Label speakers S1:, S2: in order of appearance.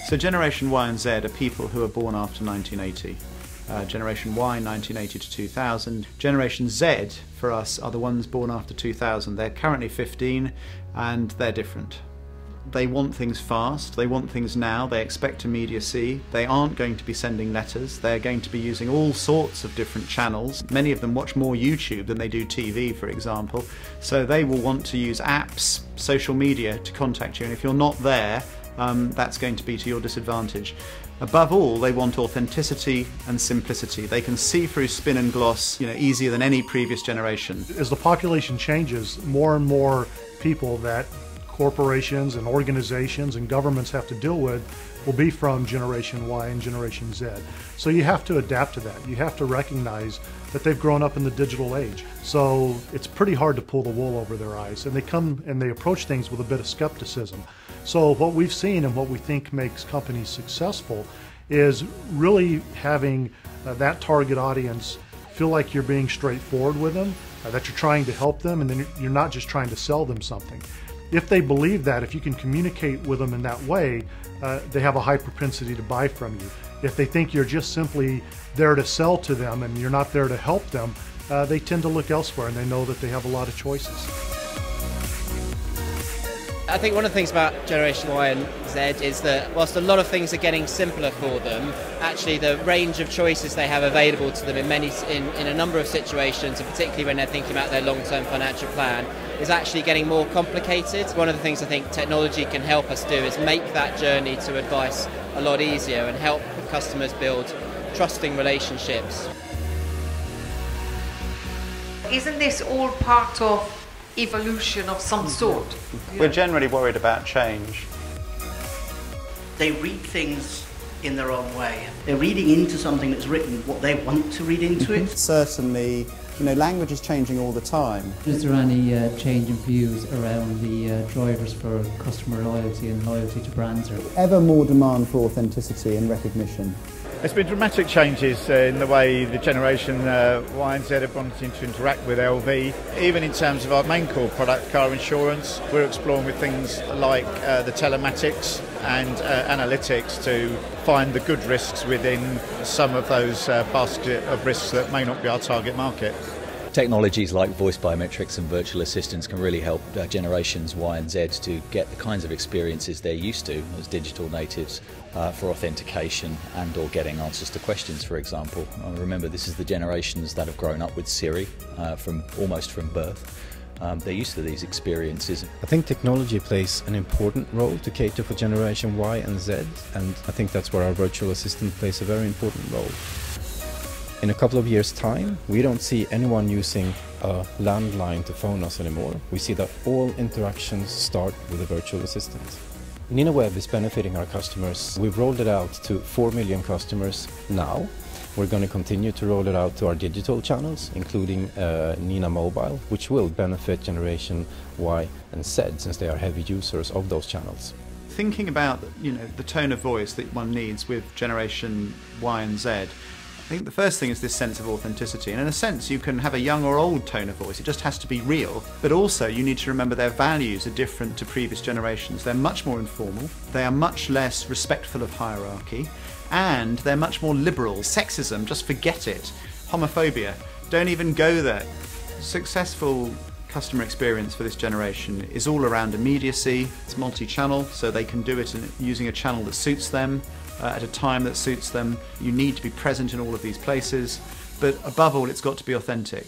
S1: So Generation Y and Z are people who are born after 1980. Generation Y, 1980 to 2000. Generation Z, for us, are the ones born after 2000. They're currently 15 and they're different. They want things fast, they want things now, they expect immediacy. They aren't going to be sending letters, they're going to be using all sorts of different channels. Many of them watch more YouTube than they do TV, for example. So they will want to use apps, social media to contact you, and if you're not there, that's going to be to your disadvantage. Above all, they want authenticity and simplicity. They can see through spin and gloss, easier than any previous generation.
S2: As the population changes, more and more people that corporations and organizations and governments have to deal with will be from Generation Y and Generation Z. So you have to adapt to that. You have to recognize that they've grown up in the digital age. So it's pretty hard to pull the wool over their eyes, and they come and they approach things with a bit of skepticism. So what we've seen and what we think makes companies successful is really having that target audience feel like you're being straightforward with them, that you're trying to help them, and then you're not just trying to sell them something. If they believe that, if you can communicate with them in that way, they have a high propensity to buy from you. If they think you're just simply there to sell to them and you're not there to help them, they tend to look elsewhere, and they know that they have a lot of choices.
S3: I think one of the things about Generation Y and Z is that whilst a lot of things are getting simpler for them, actually the range of choices they have available to them in a number of situations, and particularly when they're thinking about their long-term financial plan, is actually getting more complicated. One of the things I think technology can help us do is make that journey to advice a lot easier and help customers build trusting relationships.
S4: Isn't this all part of evolution of some sort?
S1: We're generally worried about change.
S5: They read things in their own way. They're reading into something that's written what they want to read into it.
S6: Certainly, language is changing all the time.
S7: Is there any change in views around the drivers for customer loyalty and loyalty to brands?
S6: Ever more demand for authenticity and recognition.
S8: There's been dramatic changes in the way the Generation Y and Z have wanting to interact with LV. Even in terms of our main core product, car insurance, we're exploring with things like the telematics and analytics to find the good risks within some of those basket of risks that may not be our target market.
S9: Technologies like voice biometrics and virtual assistants can really help Generations Y and Z to get the kinds of experiences they're used to as digital natives for authentication and or getting answers to questions, for example. Remember, this is the generations that have grown up with Siri almost from birth. They're used to these experiences.
S10: I think technology plays an important role to cater for Generation Y and Z, and I think that's where our virtual assistant plays a very important role. In a couple of years' time, we don't see anyone using a landline to phone us anymore. We see that all interactions start with a virtual assistant. NinaWeb is benefiting our customers. We've rolled it out to 4 million customers now. We're going to continue to roll it out to our digital channels, including Nina Mobile, which will benefit Generation Y and Z since they are heavy users of those channels.
S1: Thinking about the tone of voice that one needs with Generation Y and Z, I think the first thing is this sense of authenticity, and in a sense you can have a young or old tone of voice, it just has to be real. But also you need to remember their values are different to previous generations. They're much more informal, they are much less respectful of hierarchy, and they're much more liberal. Sexism, just forget it. Homophobia, don't even go there. Successful customer experience for this generation is all around immediacy. It's multi-channel, so they can do it using a channel that suits them, at a time that suits them. You need to be present in all of these places, but above all, it's got to be authentic.